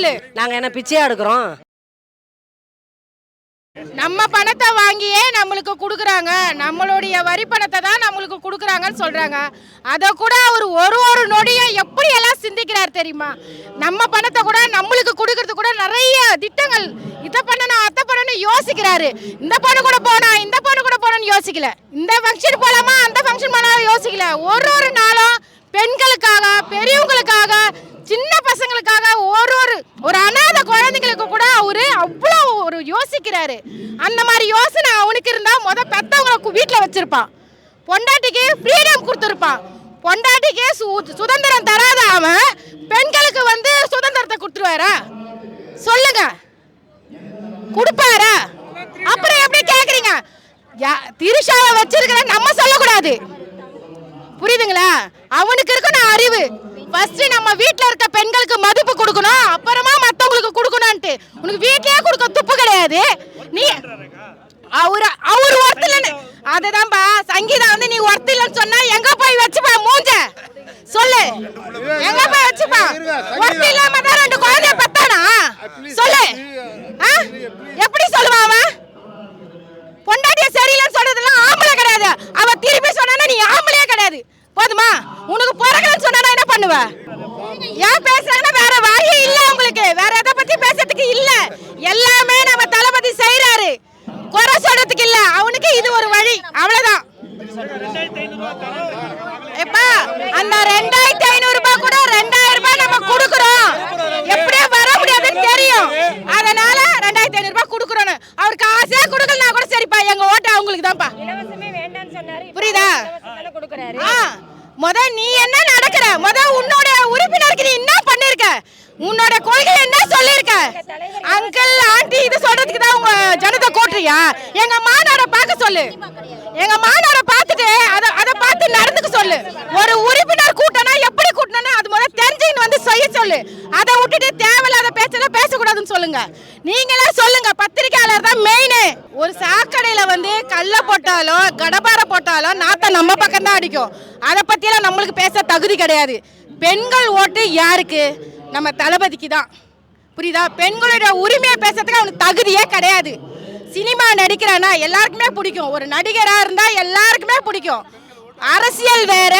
சொல்லு. நாங்கள் என்ன பிச்சையா எடுக்கிறோம்? நம்ம பணத்தை வாங்கியே நம்மளுக்கு கொடுக்குறாங்க, நம்மளுடைய வரி பணத்தை தான் நம்மளுக்கு கொடுக்குறாங்கன்னு சொல்றாங்க. அதை கூட அவர் ஒரு நொடியும் எப்படி எல்லாம் சிந்திக்கிறார் தெரியுமா? நம்ம பணத்தை கூட நம்மளுக்கு கொடுக்கறது கூட நிறைய திட்டங்கள், இதை பண்ணணும் அதை பண்ணணும் யோசிக்கிறாரு. இந்த பொண்ணு கூட போனா இந்த பொண்ணு கூட போனோம்னு யோசிக்கல, இந்த ஃபங்க்ஷன் போலாமா அந்த ஃபங்க்ஷன் போனாலும் யோசிக்கல. ஒரு நாளும் பெண்களுக்காக, பெரியவங்களுக்காக, சின்ன பசங்களுக்காக, ஒரு அனாத குழந்தைங்களுக்கு கூட அவரு அவ்வளோ ஒரு யோசிக்கிறாரு. அந்த மாதிரி யோசனை அவனுக்கு இருந்தா பெத்தவங்களை வீட்டில் வச்சிருப்பான், பொண்டாட்டிக்கு ஃப்ரீடம் கொடுத்துருப்பான். பொண்டாட்டிக்கு சுதந்திரம் தராத அவன் பெண்களுக்கு சுதந்திரத்தை கொடுத்துருவாரா? சொல்லுங்க, கொடுப்பாரா? அப்புறம் எப்படி கேக்குறீங்க? திரிஷாவை வச்சிருக்கிற நம்ம சொல்லக்கூடாது, புரியுதுங்களா? அவனுக்கு இருக்கணும் அறிவு. ஃபர்ஸ்ட் நம்ம வீட்ல இருக்க பெண்களுக்கு மதிப்பு கொடுக்கணும், அப்புறமா மத்தவங்களுக்கு கொடுக்கணும்னு. உனக்கு வீட்லயே கொடுக்க துப்பு கிடையாது. நீ அவர் ஒருத்தலன்னு அதுதான்பா சங்கீதா நீ ஒருத்தலன்னு சொன்னா எங்க போய் வச்சுப்பா மூஞ்ச சொல்லு, எங்க போய் வச்சுப்பா? ஒருத்த இல்லாம தான் 2 குழந்தைய பெத்தானா சொல்லு. எப்படி சொல்லுவான் அவன்? பொண்டாட்டிய சரியில்லைன்னு சொல்றதுலாம் ஆம்பளை கிடையாது. அவ திருப்பி சொன்னா நீ ஆம்பளையே கிடையாது, போதுமா? உனக்கு பிறகுன்னு சொன்னா என்ன பண்ணுவ? ஏன் பேசுறாங்கன்னா வேற வழி இல்ல உங்களுக்கு, வேற எதை பத்தி பேசுறதுக்கு இல்ல. எல்லாமே நம்ம தளபதி செய்யறாரு, குறை சொல்றதுக்கு இல்ல. அவனுக்கு இது ஒரு வழி, அவ்வளவுதான். எப்பா அந்த 2500 ரூபாய் கூட 2000 ரூபாய் நம்ம கொடுக்குறோம், எப்படியே வர முடியாதுன்னு தெரியும். அதனால 2500 ரூபாய் கொடுக்குறோம். அவருக்கு ஆசையா கொடுக்கலனா கூட சரிப்பா, எங்க ஓட்டு அவங்களுக்கு தான்ப்பா. புரியுதா? நீ என்ன நடக்கிற? உன்னோட உறுப்பினருக்கு நீ என்ன பண்ணிருக்க? உன்னோட கொள்கை என்ன சொல்லிருக்க? அங்கிள் ஆண்டி இது சொல்றதுக்கு தான் உங்க ஜனத்தை கூட்டுறியா? எங்க மாநாட பார்க்க சொல்லு, எங்க மாநாட பார்த்துட்டு அதை பார்த்து நடந்துக்க சொல்லு. ஒரு உறுப்பினர் கூட்டனா எப்படி கூட்டணும் அது முதல்ல தெரிஞ்சுன்னு செய்ய சொல்லு. அதை விட்டுட்டு தேவையில்லாத பேச்செல்லாம் பேசக்கூடாதுன்னு சொல்லுங்க. நீங்களே சொல்லுங்க, பத்திரிகையாளர் தான் மெயின். ஒரு சாக்கடையில கல்ல போட்டாலும் கடப்பாரை போட்டாலும் நாத்த நம்ம பக்கம் தான் அடிக்கும். அதை பத்தியெல்லாம் நம்மளுக்கு பேச தகுதி கிடையாது. பெண்கள் ஓட்டு யாருக்கு? நம்ம தளபதிக்கு தான், புரியுதா? பெண்களுடைய உரிமையை பேசுறதுக்கு அவனுக்கு தகுதியே கிடையாது. சினிமா நடிக்கிறானா எல்லாருக்குமே பிடிக்கும், ஒரு நடிகரா இருந்தா எல்லாருக்குமே பிடிக்கும். அரசியல் வேற,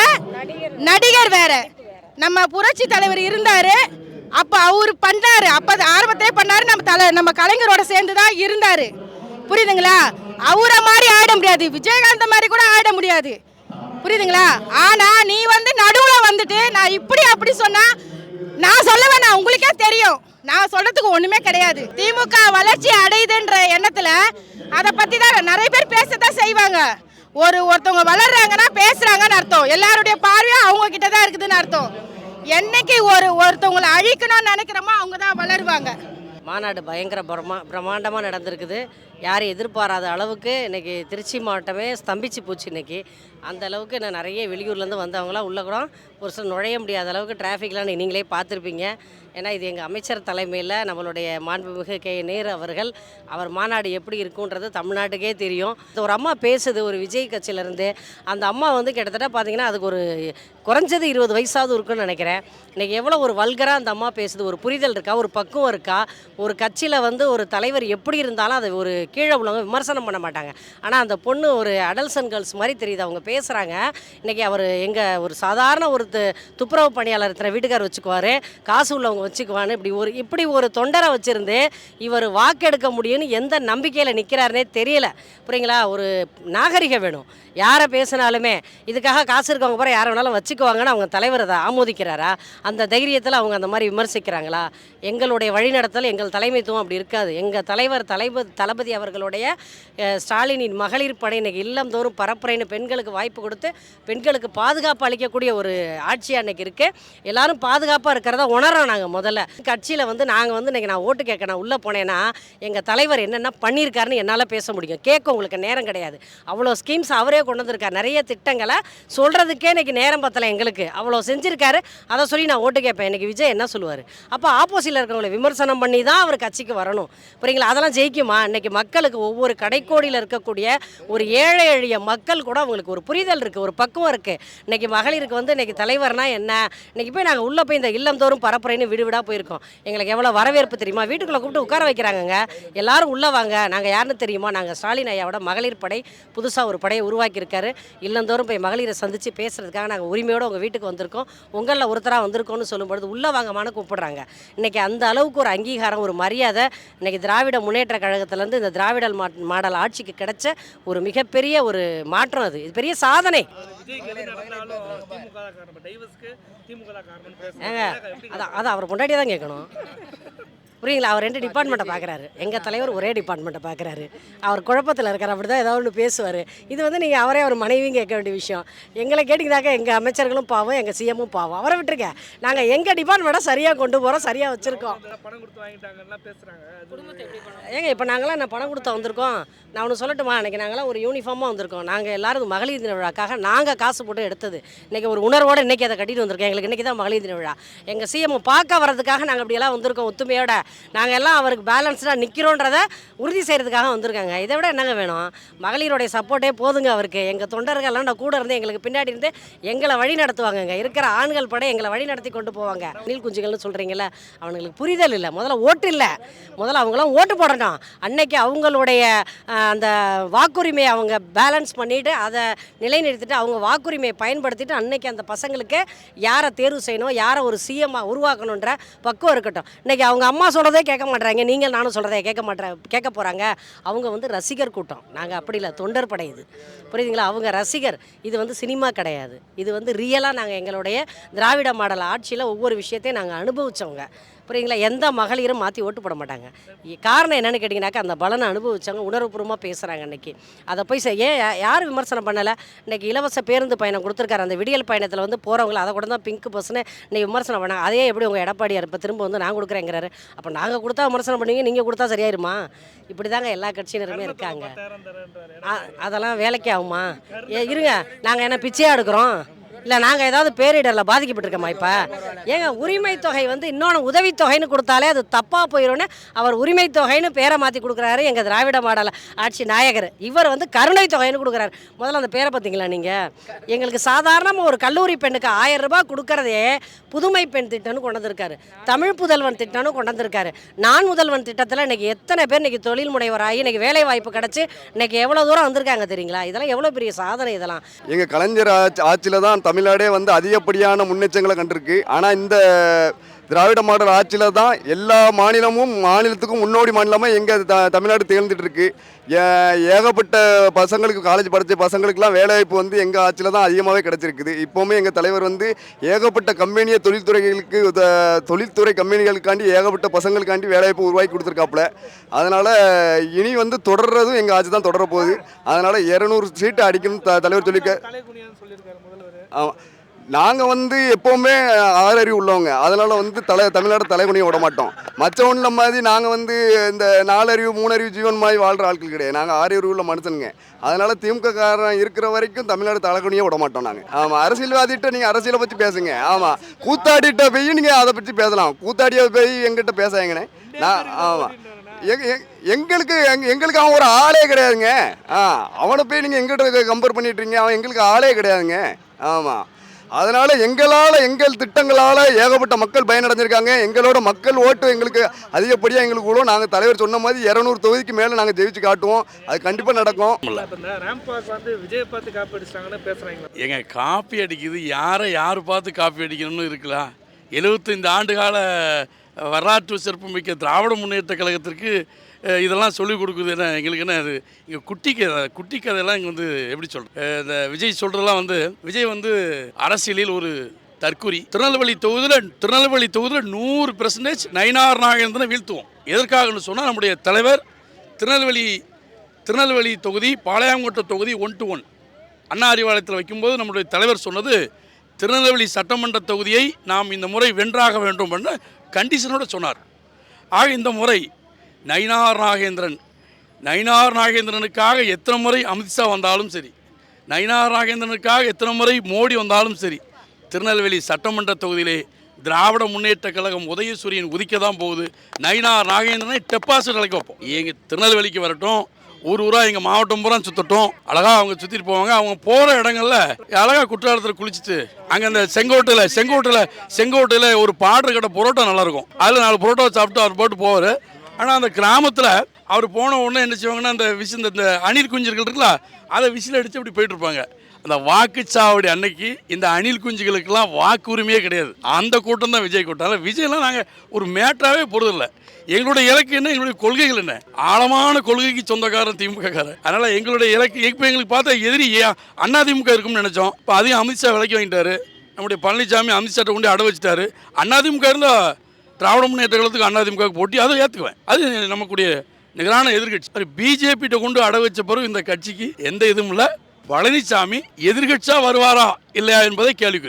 நடிகர் வேற. நம்ம புரட்சி தலைவர் இருந்தாரு, அப்ப அவரு பண்ணாரு, அப்ப ஆரம்பத்திலே பண்ணாரு. நம்ம கலைஞரோட சேர்ந்து தான் இருந்தாரு, புரியுதுங்களா? அவரை மாதிரி ஆட முடியாது, விஜயகாந்த் மாதிரி கூட ஆட முடியாது, புரியுதுங்களா? ஆனா நீ நடுவுல நான் இப்படி அப்படி சொன்னா நான் சொல்ல வேணாம், உங்களுக்கே தெரியும். நான் சொல்றதுக்கு ஒண்ணுமே கிடையாது. திமுக வளர்ச்சி அடையுதுன்ற எண்ணத்துல அதை பத்தி தான் நிறைய பேர் பேசத்தான் செய்வாங்க. ஒருத்தவங்க வளர்றாங்கன்னா பேசுறாங்கன்னு அர்த்தம், எல்லாருடைய பார்வையும் அவங்க கிட்டதான் இருக்குதுன்னு அர்த்தம். என்னைக்கு ஒருத்தவங்களை அழிக்கணும்னு நினைக்கிறோமோ அவங்க தான் வளருவாங்க. மாநாடு பயங்கர பிரம்மாண்டமாக நடந்திருக்குது. யாரும் எதிர்பாராத அளவுக்கு இன்றைக்கி திருச்சி மாவட்டமே ஸ்தம்பிச்சு போச்சு. இன்றைக்கி அந்த அளவுக்கு நான் நிறைய வெளியூர்லேருந்து வந்தவங்களாம் உள்ளே கூட ஒரு சில நுழைய முடியாத அளவுக்கு டிராஃபிக்லாம் நீங்களே பார்த்துருப்பீங்க. ஏன்னா இது எங்கள் அமைச்சர் தலைமையில் நம்மளுடைய மாண்புமிகு கே நேரு அவர் மாநாடு எப்படி இருக்குன்றது தமிழ்நாட்டுக்கே தெரியும். ஒரு அம்மா பேசுது ஒரு விஜய் கட்சியிலேருந்து. அந்த அம்மா கிட்டத்தட்ட பார்த்திங்கன்னா அதுக்கு ஒரு குறைஞ்சது 20 வயசாவது இருக்குன்னு நினைக்கிறேன். இன்றைக்கி எவ்வளோ ஒரு வல்கராக அந்த அம்மா பேசுது, ஒரு புரிதல் இருக்கா, ஒரு பக்குவம் இருக்கா? ஒரு கட்சியில் ஒரு தலைவர் எப்படி இருந்தாலும் அதை ஒரு கீழே உள்ளவங்க விமர்சனம் பண்ண மாட்டாங்க. ஆனால் அந்த பொண்ணு ஒரு அடல்சன் கேர்ள்ஸ் மாதிரி தெரியுது, அவங்க பேசுகிறாங்க. இன்றைக்கி அவர் எங்கள் ஒரு சாதாரண ஒரு துப்புரவு பணியாளர் இத்தனை வீட்டுக்கார் வச்சுக்குவார், காசு உள்ளவங்க வச்சுக்குவான்னு இப்படி ஒரு தொண்டரை வச்சுருந்து இவர் வாக்கெடுக்க முடியும்னு எந்த நம்பிக்கையில் நிற்கிறாருனே தெரியல, புரியுங்களா? ஒரு நாகரிகம் வேணும். யாரை பேசினாலுமே இதுக்காக காசு இருக்கவங்க போகிற யாரை வேணாலும் வச்சுக்குவாங்கன்னு அவங்க தலைவர் அதை ஆமோதிக்கிறாரா? அந்த தைரியத்தில் அவங்க அந்த மாதிரி விமர்சிக்கிறாங்களா? எங்களுடைய வழிநடத்தல், எங்கள் தலைமைத்துவம் அப்படி இருக்காது. எங்கள் தளபதி அவர்களுடைய ஸ்டாலினின் மகளிர் படை இன்னைக்கு இல்லந்தோறும் பரப்புரைன்னு பெண்களுக்கு வாய்ப்பு கொடுத்து பெண்களுக்கு பாதுகாப்பு அளிக்கக்கூடிய ஒரு ஆட்சி அன்னைக்கு இருக்குது. எல்லாரும் பாதுகாப்பாக இருக்கிறத உணர்றோம். நாங்கள் முதல்ல கட்சியில் நாங்கள் இன்றைக்கி நான் ஓட்டு கேட்க நான் உள்ளே போனேன்னா எங்கள் தலைவர் என்னென்ன பண்ணியிருக்காருன்னு என்னால் பேச முடியும். கேட்க உங்களுக்கு நேரம் கிடையாது. அவ்வளோ ஸ்கீம்ஸ் அவரே கொண்டு வந்திருக்காரு, நிறைய திட்டங்களை சொல்கிறதுக்கே இன்றைக்கி நேரம் பத்தலை எங்களுக்கு. அவ்வளோ செஞ்சுருக்காரு, அதை சொல்லி நான் ஓட்டு கேட்பேன். இன்றைக்கி விஜய் என்ன சொல்லுவார்? அப்போ ஆப்போசிட்டில் இருக்கவங்களை விமர்சனம் பண்ணி தான் அவர் கட்சிக்கு வரணும், புரியுங்களா? அதெல்லாம் ஜெயிக்குமா? இன்றைக்கி மக்களுக்கு ஒவ்வொரு கடைக்கோடியில் இருக்கக்கூடிய ஒரு ஏழை எளிய மக்கள் கூட அவங்களுக்கு ஒரு புரிதல் இருக்குது, ஒரு பக்குவம் இருக்குது. இன்றைக்கி மகளிருக்கு இன்றைக்கி தலைவர்னா என்ன, இன்றைக்கி போய் நாங்கள் உள்ளே போய் இந்த இல்லந்தோறும் பரப்புரைன்னு வீடு வீடாக போயிருக்கோம். எங்களுக்கு எவ்வளோ வரவேற்பு தெரியுமா? வீட்டுக்குள்ளே கூப்பிட்டு உட்கார வைக்கிறாங்கங்க. எல்லாரும் உள்ளே வாங்க, நாங்கள் யாருன்னு தெரியுமா? நாங்கள் ஸ்டாலின் ஐயாவோட மகளிர் படை புதுசாக ஒரு படையை உருவாக்கியிருக்காரு. இல்லந்தோறும் போய் மகளிரை சந்தித்து பேசுகிறதுக்காக நாங்கள் உரிமையோடு உங்கள் வீட்டுக்கு வந்திருக்கோம், உங்களில் ஒருத்தராக வந்திருக்கோன்னு சொல்லும்பொழுது உள்ளே வாங்கம்மான்னு கூப்பிடுறாங்க. இன்றைக்கி அந்த அளவுக்கு ஒரு அங்கீகாரம், ஒரு மரியாதை இன்றைக்கி திராவிட முன்னேற்ற கழகத்திலேருந்து இந்த திராவிட மாடல் ஆட்சிக்கு கிடைச்ச ஒரு மிகப்பெரிய ஒரு மாற்றம். அது இது பெரிய சாதனை. ஏங்க அதான் அவர் முன்னாடியே தான் கேட்கணும். புரியுங்களா? அவர் 2 டிபார்ட்மெண்ட்டை பார்க்குறாரு. எங்கள் தலைவர் ஒரே டிபார்ட்மெண்ட்டை பார்க்குறாரு. அவர் குழப்பத்தில் இருக்கார். அப்படி தான் ஏதாவது ஒன்று பேசுவார். இது வந்து நீங்கள் அவரே அவர் மனைவியும் கேட்க வேண்டிய விஷயம். எங்களை கேட்டிங்கனாக்கா எங்கள் அமைச்சர்களும் பாவம், எங்கள் சிஎம்மும் பாவம். அவரை விட்டுருங்க. நாங்கள் எங்கள் டிபார்ட்மெண்ட்டை சரியாக கொண்டு போகிறோம், சரியாக வச்சுருக்கோம். ஏங்க இப்போ நாங்களாம் என்ன பணம் கொடுத்து வந்திருக்கோம்? நான் ஒன்று சொல்லட்டுமா? இன்றைக்கி நாங்களாம் ஒரு யூனிஃபார்மாக வந்திருக்கோம். நாங்கள் எல்லோரும் மகளிர் தின விழாக்காக நாங்கள் காசு போட்டு எடுத்தது. இன்றைக்கி ஒரு உணர்வோடு இன்றைக்கி அதை கட்டிட்டு வந்திருக்கோம். எங்களுக்கு இன்றைக்கி தான் மகளிர் தின விழா. எங்கள் சிஎம் பார்க்க வர்றதுக்காக நாங்கள் அப்படியெல்லாம் வந்திருக்கோம். ஒத்துமையோட நாங்கள் எல்லாம் அவருக்கு பேலன்ஸ்டாக நிற்கிறோன்றதை உறுதி செய்கிறதுக்காக வந்திருக்காங்க. இதை விட என்னங்க வேணும்? மகளிருடைய சப்போர்ட்டே போதுங்க அவருக்கு. எங்கள் தொண்டர்கள்லாம் நான் கூட இருந்து எங்களுக்கு பின்னாடி இருந்து எங்களை வழி நடத்துவாங்கங்க. இருக்கிற ஆண்கள் படை எங்களை வழி நடத்தி கொண்டு போவாங்க. நீல் குஞ்சுகள்னு சொல்கிறீங்கள, அவங்களுக்கு புரிதல் இல்லை. முதல்ல ஓட்டு இல்லை, முதல்ல அவங்களாம் ஓட்டு போடணும். அன்னைக்கு அவங்களுடைய அந்த வாக்குரிமையை அவங்க பேலன்ஸ் பண்ணிவிட்டு அதை நிலைநிறுத்திட்டு அவங்க வாக்குரிமையை பயன்படுத்திட்டு அன்னைக்கு அந்த பசங்களுக்கு யாரை தேர்வு செய்யணும், யாரை ஒரு சிஎம்மாக உருவாக்கணுன்ற பக்குவம் இருக்கட்டும். இன்றைக்கி அவங்க அம்மா சொல்கிறதே கேட்க மாட்டாங்க, நீங்கள் நானும் சொல்கிறதே கேட்க போகிறாங்க. அவங்க வந்து ரசிகர் கூட்டம். நாங்கள் அப்படி இல்லை, தொண்டர் படை. இது புரியுதுங்களா? அவங்க ரசிகர். இது வந்து சினிமா கிடையாது. இது வந்து ரியலாக நாங்கள் எங்களுடைய திராவிட மாடல் ஆட்சியில் ஒவ்வொரு விஷயத்தையும் நாங்கள் அனுபவித்தவங்க. புரியுங்களா? எந்த மகளிரும் மாற்றி ஓட்டு போட மாட்டாங்க. காரணம் என்னென்னு கேட்டிங்கனாக்கா அந்த பலனை அனுபவித்தவங்க உணர்வுபூர்வமாக பேசுகிறாங்க. அன்றைக்கி அதை போய் ஏன் யார் விமர்சனம் பண்ணலை? இன்றைக்கி இலவச பேருந்து பயணம் கொடுத்துருக்காரு. அந்த விடியல் பயணத்தில் வந்து போகிறவங்கள அதை கூட தான் பிங்க் பஸ்ஸுன்னு இன்றைக்கி விமர்சனம் பண்ணாங்க. அதே எப்படி உங்கள் எடப்பாடியார் இப்போ திரும்ப வந்து நான் கொடுக்குறேங்கிறாரு. அப்போ நாங்கள் கொடுத்தா விமர்சனம் பண்ணுவீங்க, நீங்கள் கொடுத்தா சரியாயிருமா? இப்படி தாங்க எல்லா கட்சியினருமே இருக்காங்க. அதெல்லாம் வேலைக்கு ஆகுமா? இருங்க, நாங்கள் என்ன பிச்சையாக எடுக்கிறோம்? இல்லை நாங்கள் ஏதாவது பேரிடரில் பாதிக்கப்பட்டிருக்கோமா? இப்போ ஏங்க உரிமை தொகை வந்து இன்னொன்று உதவித்தொகைன்னு கொடுத்தாலே அது தப்பாக போயிடும்னு அவர் உரிமை தொகைன்னு பேரை மாற்றி கொடுக்குறாரு எங்கள் திராவிட மாடல் ஆட்சி நாயகர். இவர் வந்து கருணை தொகைன்னு கொடுக்குறாரு. முதல்ல அந்த பேரை பார்த்தீங்களா நீங்கள்? எங்களுக்கு சாதாரணமாக ஒரு கல்லூரி பெண்ணுக்கு 1000 ரூபாய் கொடுக்குறதே புதுமை பெண் திட்டம்னு கொண்டு வந்திருக்காரு, தமிழ் புதல்வன் திட்டம்னு கொண்டு வந்திருக்காரு. நான் முதல்வன் திட்டத்தில் இன்றைக்கி எத்தனை பேர் இன்றைக்கி தொழில் முனைவராகி இன்றைக்கி வேலை வாய்ப்பு கிடச்சி இன்றைக்கி எவ்வளோ தூரம் வந்திருக்காங்க தெரியுங்களா? இதெல்லாம் எவ்வளோ பெரிய சாதனை. இதெல்லாம் எங்கள் கலைஞர் ஆட்சியில் தான் தமிழ்நாடே வந்து அதிகப்படியான முன்னேற்றங்களை கண்டிருக்கு. ஆனால் இந்த திராவிட மாடல் ஆட்சியில் தான் எல்லா மாநிலத்துக்கும் முன்னோடி மாநிலமாக எங்கள் தமிழ்நாடு திகழ்ந்துட்டு இருக்கு. ஏகப்பட்ட பசங்களுக்கு, காலேஜ் படித்த பசங்களுக்குலாம் வேலைவாய்ப்பு வந்து எங்கள் ஆட்சியில் தான் அதிகமாகவே கிடச்சிருக்குது. இப்போவுமே எங்கள் தலைவர் வந்து ஏகப்பட்ட கம்பெனியை தொழில்துறை கம்பெனிகளுக்காண்டி ஏகப்பட்ட பசங்களுக்காண்டி வேலைவாய்ப்பு உருவாக்கி கொடுத்துருக்காப்புல. அதனால் இனி வந்து தொடர்றதும் எங்கள் ஆட்சி தான் தொடர போகுது. அதனால் 200 சீட்டு அடிக்கணும் தலைவர் சொல்லியிருக்காரு. ஆமாம், நாங்கள் வந்து எப்போவுமே ஆறறிவு உள்ளவங்க. அதனால் வந்து தமிழ்நாடு தலைகுனியை விட மாட்டோம். மற்றவன்ல மாதிரி நாங்கள் வந்து இந்த 4 அறிவு 3 அறிவு ஜீவன் மாதிரி வாழ்கிற ஆட்கள் கிடையாது. நாங்கள் 6 அறிவு உள்ள மனுஷனுங்க. அதனால் திமுக காரன் இருக்கிற வரைக்கும் தமிழ்நாடு தலைகுனியை விட மாட்டோம் நாங்கள். ஆமாம், அரசியல்வாதிகிட்ட நீங்கள் அரசியலை பற்றி பேசுங்க. ஆமாம், கூத்தாடிகிட்ட போய் நீங்கள் அதை பற்றி பேசலாம். கூத்தாடியை போய் எங்கிட்ட பேசாங்கண்ணே. ஆமாம், எங்களுக்கு அவன் ஒரு ஆளே கிடையாதுங்க. அவனை போய் நீங்கள் எங்கிட்ட கம்பேர் பண்ணிட்டுருங்க. அவன் எங்களுக்கு ஆளே கிடையாதுங்க. ஆமாம், அதனால் எங்கள் திட்டங்களால் ஏகப்பட்ட மக்கள் பயனடைஞ்சிருக்காங்க. எங்களோட மக்கள் ஓட்டு எங்களுக்கு அதிகப்படியாக எங்களுக்கு கூட நாங்கள் தலைவர் சொன்ன மாதிரி 200 தொகுதிக்கு மேலே நாங்கள் ஜெயிச்சு காட்டுவோம். அது கண்டிப்பாக நடக்கும். எங்க காப்பி அடிக்குது, யார் பார்த்து காப்பி அடிக்கணும்னு இருக்கலாம். 75 ஆண்டுகால வரலாற்று சிறப்புமிக்க திராவிட முன்னேற்ற கழகத்திற்கு இதெல்லாம் சொல்லிக் கொடுக்குது. என்ன எங்களுக்கு என்ன அது இங்கே குட்டி கதையெல்லாம் இங்கே வந்து எப்படி சொல்கிறது, இந்த விஜய் சொல்கிறதெல்லாம் வந்து விஜய் வந்து அரசியலில் ஒரு தற்குறி. திருநெல்வேலி தொகுதியில் 100% நயினார் நாகேந்திரனை வீழ்த்துவோம். எதற்காகன்னு சொன்னால் நம்முடைய தலைவர் திருநெல்வேலி தொகுதி பாளையங்கோட்டை தொகுதி 1-1 அண்ணா அறிவாலயத்தில் வைக்கும்போது நம்முடைய தலைவர் சொன்னது திருநெல்வேலி சட்டமன்ற தொகுதியை நாம் இந்த முறை வென்றாக வேண்டும் என்று கண்டிஷனோடு சொன்னார். ஆக இந்த முறை நயினார் நாகேந்திரனுக்காக எத்தனை முறை அமித்ஷா வந்தாலும் சரி, நயினார் நாகேந்திரனுக்காக எத்தனை முறை மோடி வந்தாலும் சரி, திருநெல்வேலி சட்டமன்ற தொகுதியிலே திராவிட முன்னேற்ற கழகம் உதயசூரியன் உதிக்க தான் போகுது. நயினார் நாகேந்திரனை டெபாசிட் அழைக்க வைப்போம். எங்கள் திருநெல்வேலிக்கு வரட்டும், ஊர் ஊராக எங்கள் மாவட்டம் பூரா சுற்றட்டும், அழகாக அவங்க சுற்றிட்டு போவாங்க. அவங்க போகிற இடங்கள்ல அழகாக குற்றாலத்தில் குளிச்சுட்டு அங்கே அந்த செங்கோட்டையில் ஒரு பாடுற கடை புரோட்டா நல்லாயிருக்கும். அதில் 4 புரோட்டா சாப்பிட்டு அவர் போட்டு போவார். ஆனால் அந்த கிராமத்தில் அவர் போன உடனே என்ன செய்வாங்கன்னா, அந்த இந்த அணில் குஞ்சுகள் இருக்குல்ல, அதை விசில் அடித்து அப்படி போயிட்டுருப்பாங்க. அந்த வாக்குச்சாவடி அன்னைக்கு இந்த அணில் குஞ்சுகளுக்கெல்லாம் வாக்கு உரிமையே கிடையாது. அந்த கூட்டம் தான் விஜய் கூட்டம். அதில் விஜயெல்லாம் நாங்கள் ஒரு மேட்டராகவே போகிறதில்ல. எங்களுடைய இலக்கு என்ன, எங்களுடைய கொள்கைகள் என்ன, ஆழமான கொள்கைக்கு சொந்தக்காரன் திமுககாரன். அதனால் எங்களுடைய இலக்கு இப்போ எங்களுக்கு பார்த்தா எதிரி அதிமுக இருக்கும்னு நினச்சோம். இப்போ அதையும் அமித்ஷா விலைக்கு வாங்கிட்டாரு. நம்முடைய பழனிசாமி அமித்ஷாட்ட கொண்டு அடை வச்சுட்டாரு. அதிமுக இருந்தால் திராவிட முன்னேற்ற கழகத்துக்கு அதிமுகவுக்கு போட்டி அதை ஏற்றுக்குவேன். அது நமக்குடைய நிகரான எதிர்கட்சி. பிஜேபிகிட்ட கொண்டு அடை வச்ச பிறகு இந்த கட்சிக்கு எந்த இதுவும் இல்லை. பழனிசாமி எதிர்கட்சியாக வருவாரா இல்லையா என்பதை கேள்விக்குறி.